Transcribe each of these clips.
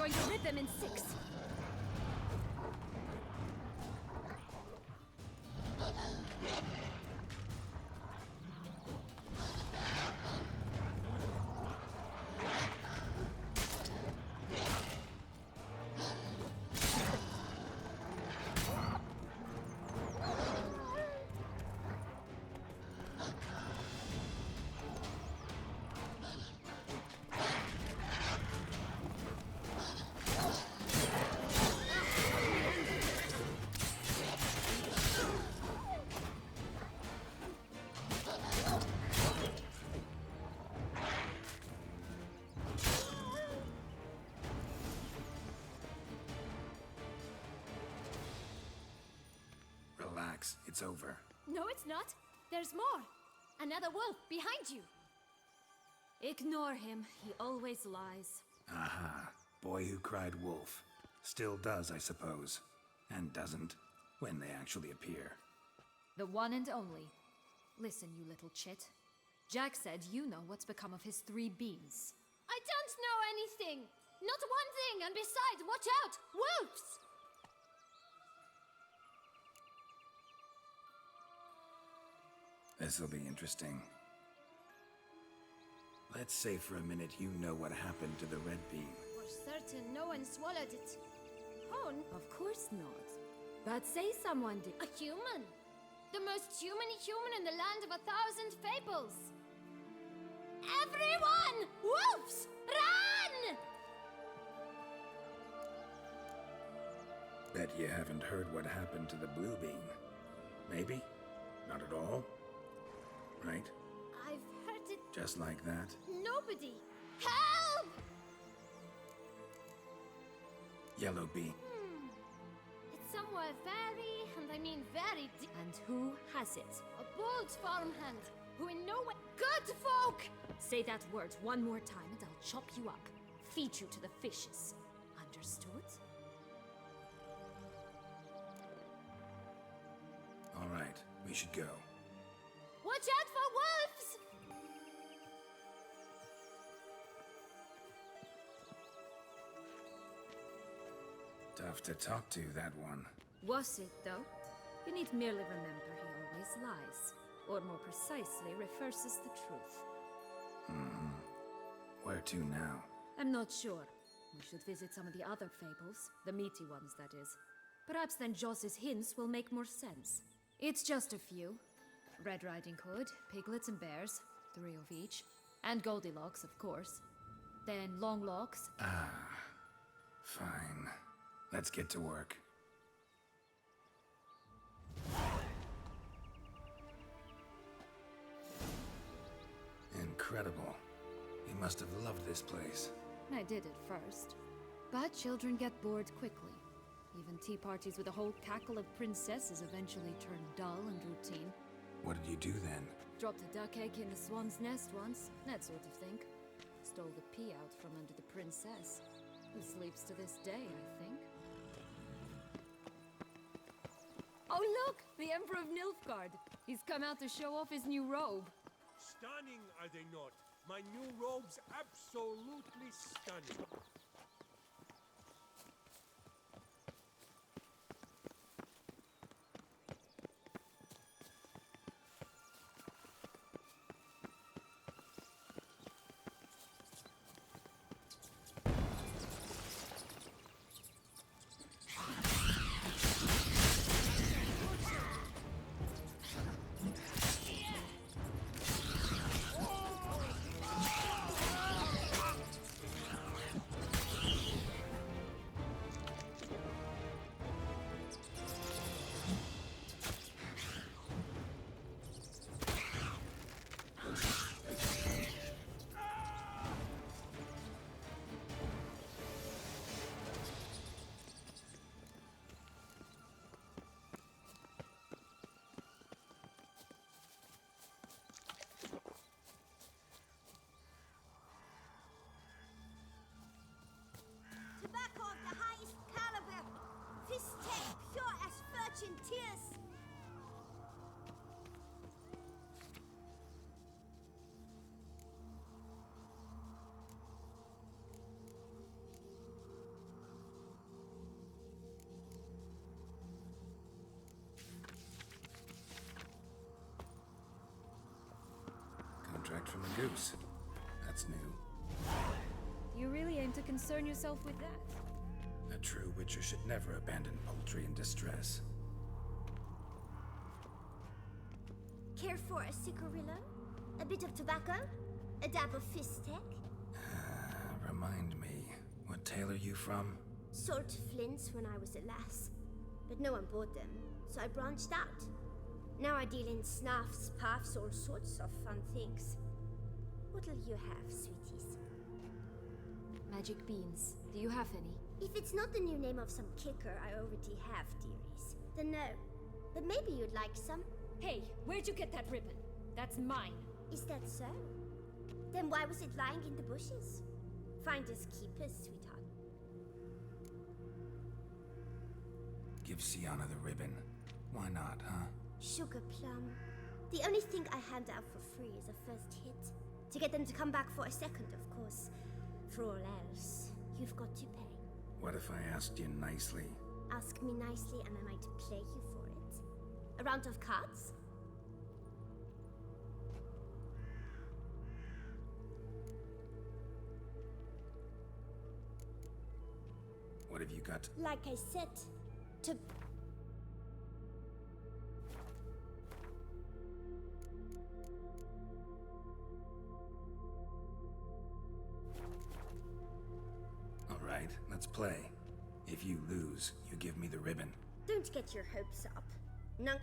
going to rip them in six. Relax, it's over. No, it's not. There's more. Another wolf behind you. Ignore him. He always lies. Aha. Boy who cried wolf. Still does, I suppose. And doesn't, when they actually appear. The one and only. Listen, you little chit. Jack said you know what's become of his 3 beans. I don't know anything! Not one thing, and besides, watch out! Wolves! This'll be interesting. Let's say for a minute you know what happened to the red bean. For certain, no one swallowed it. Hone? Of course not. But say someone did. A human? The most humany human in the land of 1,000 fables. Everyone! Wolves! Run! Bet you haven't heard what happened to the blue bean. Maybe? Not at all? Right? I've heard it. Just like that? Nobody! Help! Yellow bean. It's somewhere very, and I mean very deep. And who has it? A bold farmhand, who in no way... Good folk! Say that word one more time and I'll chop you up. Feed you to the fishes. Understood? All right, we should go. Watch out for wolves! Tough to talk to, that one. Was it, though? You need merely remember he always lies. Or more precisely, reverses the truth. Where to now? I'm not sure. We should visit some of the other fables. The meaty ones, that is. Perhaps then Joss's hints will make more sense. It's just a few. Red Riding Hood, piglets and bears, 3 of each. And Goldilocks, of course. Then Longlocks. Fine. Let's get to work. Incredible. You must have loved this place. I did at first. But children get bored quickly. Even tea parties with a whole cackle of princesses eventually turn dull and routine. What did you do then? Dropped a duck egg in the swan's nest once, that sort of thing. Stole the pea out from under the princess, who sleeps to this day, I think. Oh look! The Emperor of Nilfgaard! He's come out to show off his new robe. Stunning, are they not? My new robe's absolutely stunning. extract from the goose. That's new. You really aim to concern yourself with that? A true witcher should never abandon poultry in distress. Care for a cigarillo? A bit of tobacco? A dab of fistek? Remind me, what tale are you from? Sold flints when I was a lass. But no one bought them, so I branched out. Now I deal in snuffs, puffs, all sorts of fun things. What'll you have, sweeties? Magic beans. Do you have any? If it's not the new name of some kicker I already have, dearies, then no. But maybe you'd like some? Hey, where'd you get that ribbon? That's mine. Is that so? Then why was it lying in the bushes? Finders keepers, sweetheart. Give Sienna the ribbon. Why not, huh? Sugar plum. The only thing I hand out for free is a first hit. To get them to come back for a second, of course. For all else, you've got to pay. What if I asked you nicely? Ask me nicely and I might play you for it. A round of cards? What have you got? Like I said, to... All right, let's play. If you lose, you give me the ribbon. Don't get your hopes up. Nunk...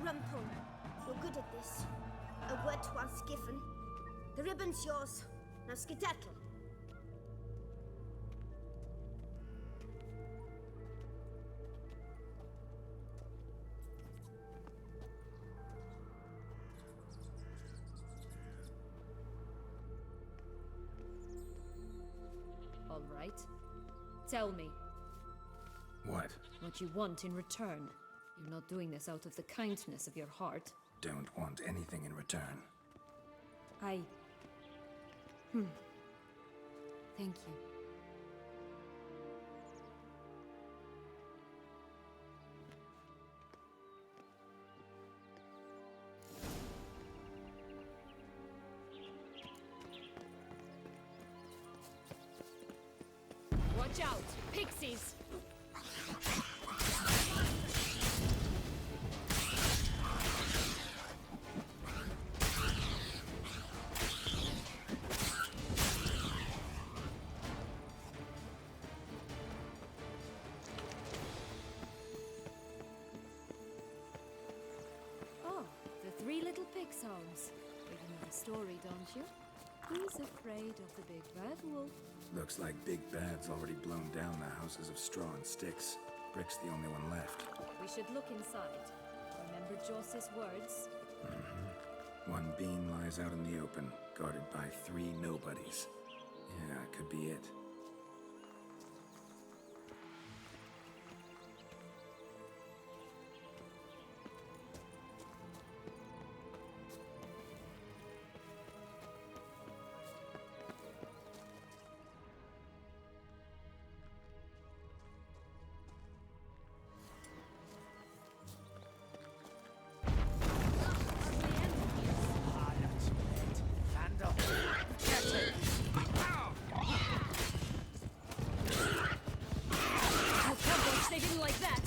Rumpole, you're good at this. A word once given. The ribbon's yours. Now skedaddle. All right. Tell me What? what you want in return. You're not doing this out of the kindness of your heart. Don't want anything in return. Thank you. Watch out! Pixies! Oh, the three little pix homes. You know the story, don't you? Who's afraid of the big bad wolf? Looks like Big Bad's already blown down the houses of straw and sticks. Brick's the only one left. We should look inside. Remember Joss's words? One beam lies out in the open, guarded by 3 nobodies. Yeah, could be it. Oh, come they didn't like that!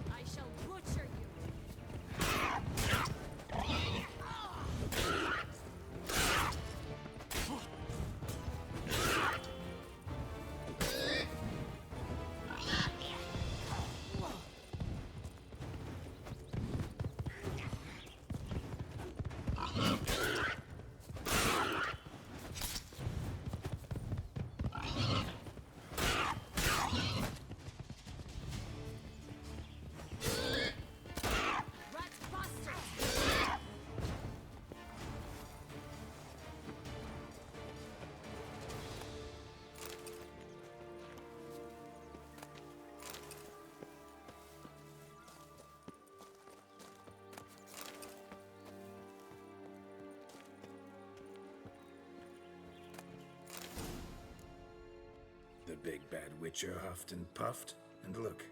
I shall butcher you! Rat bastards! The big bad witcher huffed and puffed, and look,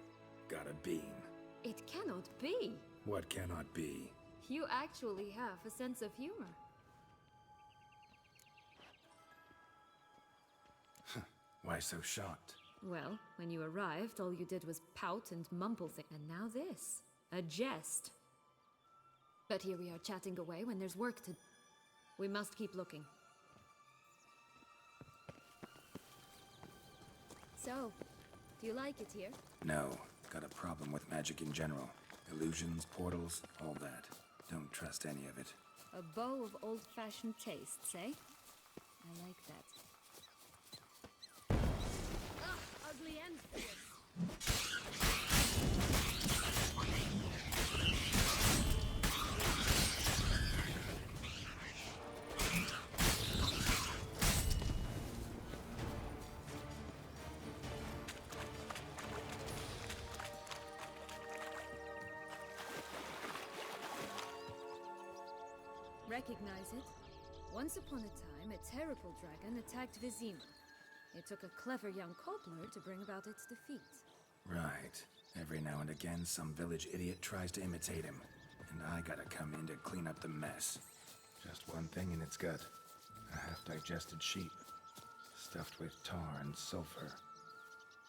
got a beam. It cannot be! What cannot be? You actually have a sense of humor. Why so shocked? Well, when you arrived, all you did was pout and mumble things. And now this. A jest. But here we are chatting away when there's work to... We must keep looking. So, do you like it here? No, got a problem with magic in general. Illusions, portals, all that. Don't trust any of it. A bow of old-fashioned tastes, eh? I like that. Ugh, ugly and fierce. Recognize it? Once upon a time, a terrible dragon attacked Vizima. It took a clever young cobbler to bring about its defeat. Right. Every now and again, some village idiot tries to imitate him. And I gotta come in to clean up the mess. Just one thing in its gut. A half-digested sheep. Stuffed with tar and sulfur.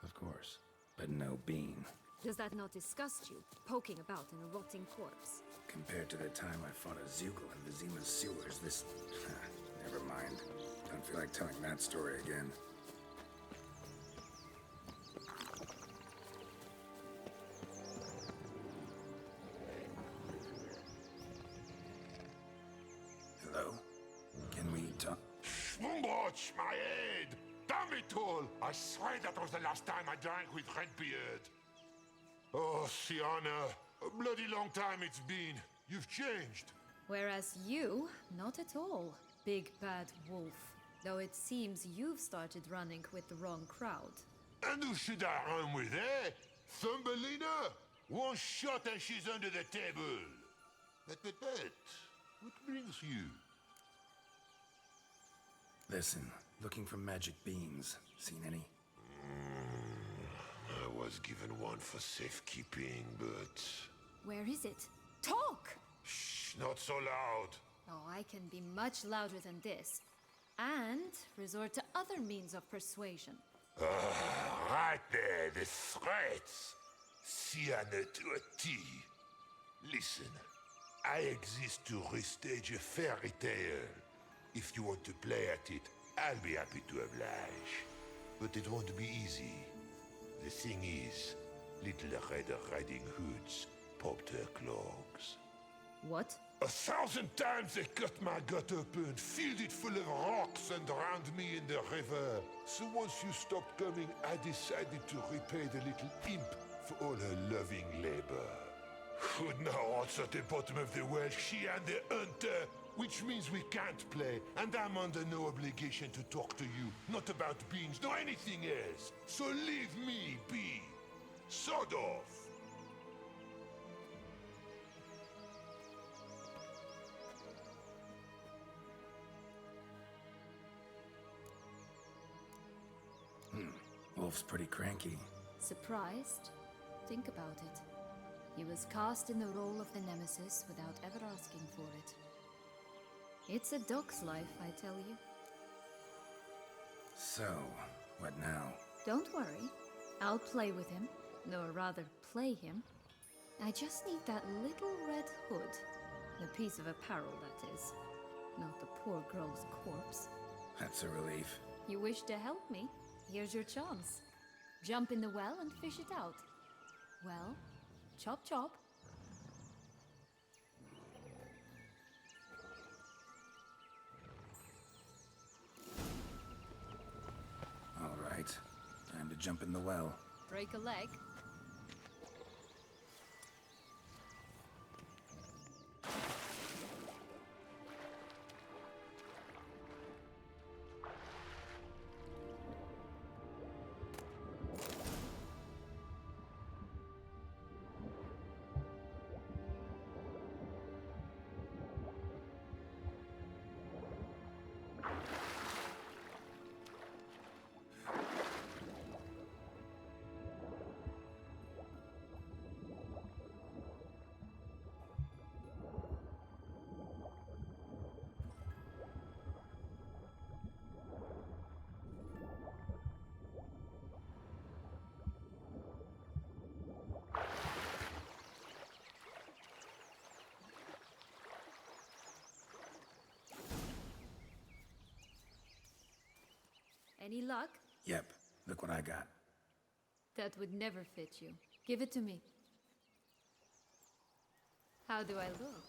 Of course. But no bean. Does that not disgust you, poking about in a rotting corpse? Compared to the time I fought a Zeugl in Vizima's sewers, this... never mind. Don't feel like telling that story again. Hello? Can we talk? Watch my head! Damn it all! I swear that was the last time I drank with Redbeard. Oh, Sienna, a bloody long time it's been. You've changed. Whereas you, not at all, big bad wolf. Though it seems you've started running with the wrong crowd. And who should I run with, eh? Thumbelina? One shot and she's under the table. But, what brings you? Listen, looking for magic beans. Seen any? I was given one for safekeeping, but... Where is it? Talk! Shh, not so loud. Oh, I can be much louder than this. And resort to other means of persuasion. Right there, the threats. Sienna to a T. Listen, I exist to restage a fairy tale. If you want to play at it, I'll be happy to oblige. But it won't be easy. The thing is, little Red Riding Hoods popped her clogs. What? 1,000 times they cut my gut open, filled it full of rocks, and drowned me in the river. So once you stopped coming, I decided to repay the little imp for all her loving labor. Hood now rots at the bottom of the well, she and the hunter, which means we can't play, and I'm under no obligation to talk to you, not about beans, nor anything else. So leave me be. Sod off. Wolf's pretty cranky. Surprised? Think about it. He was cast in the role of the Nemesis without ever asking for it. It's a dog's life, I tell you. So, what now? Don't worry. I'll play with him. Or rather, play him. I just need that little red hood. The piece of apparel, that is. Not the poor girl's corpse. That's a relief. You wish to help me? Here's your chance. Jump in the well and fish it out. Well, chop chop. All right. Time to jump in the well. Break a leg. Any luck? Yep. Look what I got. That would never fit you. Give it to me. How do I look?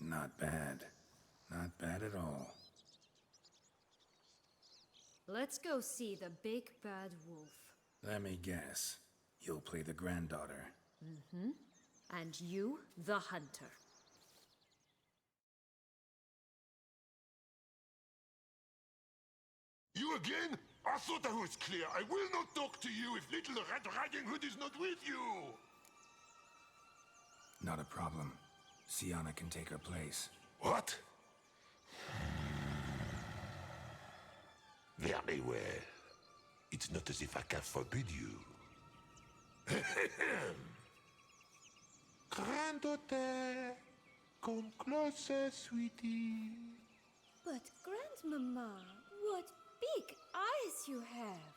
Not bad. Not bad at all. Let's go see the big bad wolf. Let me guess. You'll play the granddaughter. And you, the hunter. You again? I thought I was clear. I will not talk to you if little Red Riding Hood is not with you. Not a problem. Sienna can take her place. What? Very well. It's not as if I can forbid you. Granddaughter, come closer, sweetie. But Grandmama, what big eyes you have!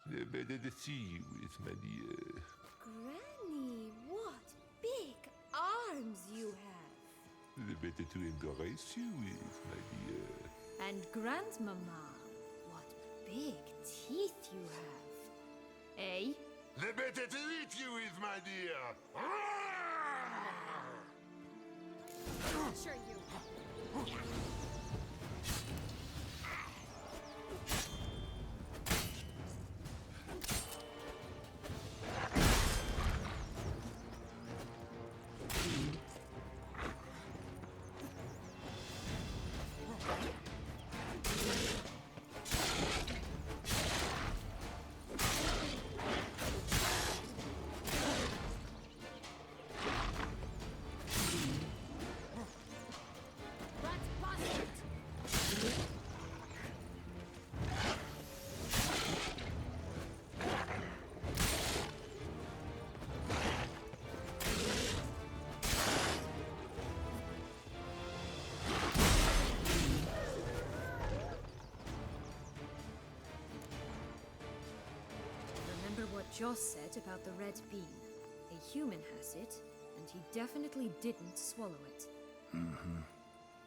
The better to see you with, my dear. Granny, what big arms you have! The better to embrace you with, my dear. And Grandmama, what big teeth you have. Eh? The better to eat you with, my dear. Sure you. Remember what Joss said about the red bean. A human has it, and he definitely didn't swallow it.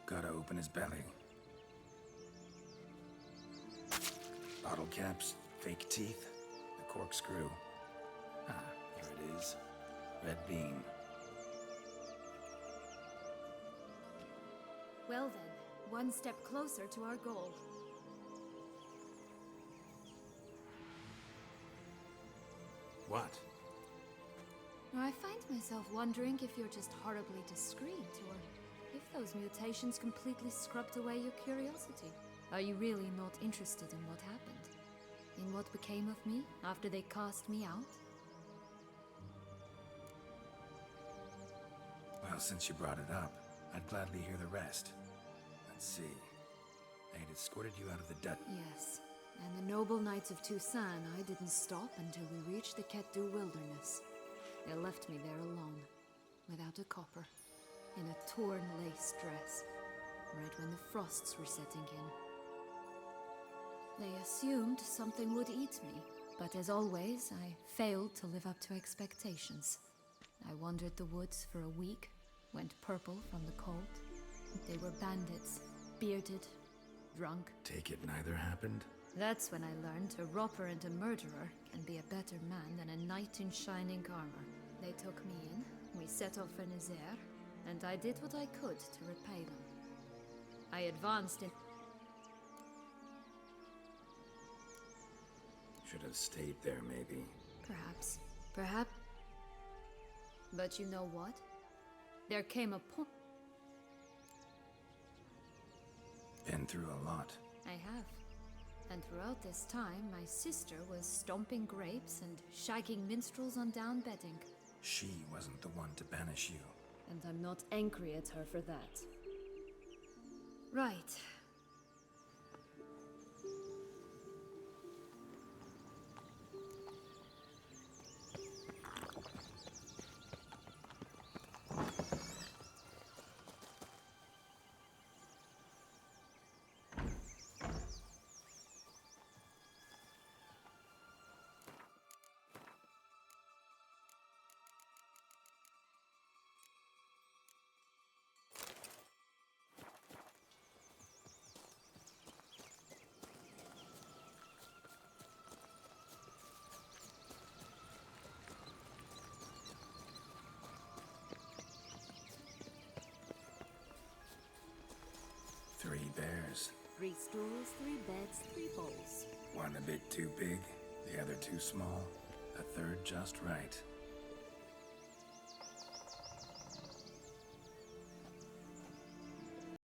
Gotta open his belly. Bottle caps, fake teeth, the corkscrew. Ah, here it is. Red bean. Well then, one step closer to our goal. What? I find myself wondering if you're just horribly discreet, or if those mutations completely scrubbed away your curiosity. Are you really not interested in what happened? In what became of me after they cast me out? Well, since you brought it up, I'd gladly hear the rest. Let's see. I had escorted you out of the Dut. Yes, and the noble knights of Toussaint, I didn't stop until we reached the Ketdu wilderness. They left me there alone, without a copper, in a torn lace dress, right when the frosts were setting in. They assumed something would eat me, but as always, I failed to live up to expectations. I wandered the woods for a week, went purple from the cold. They were bandits, bearded, drunk. Take it neither happened? That's when I learned a robber and a murderer can be a better man than a knight in shining armor. They took me in, we set off for Nazaire, and I did what I could to repay them. I advanced in... Should have stayed there, maybe. Perhaps. Perhaps. But you know what? There came a point... Been through a lot. I have. And throughout this time, my sister was stomping grapes and shagging minstrels on down bedding. She wasn't the one to banish you. And I'm not angry at her for that. Right. Three bears. 3 stools, 3 beds, 3 bowls. One a bit too big, the other too small, a third just right.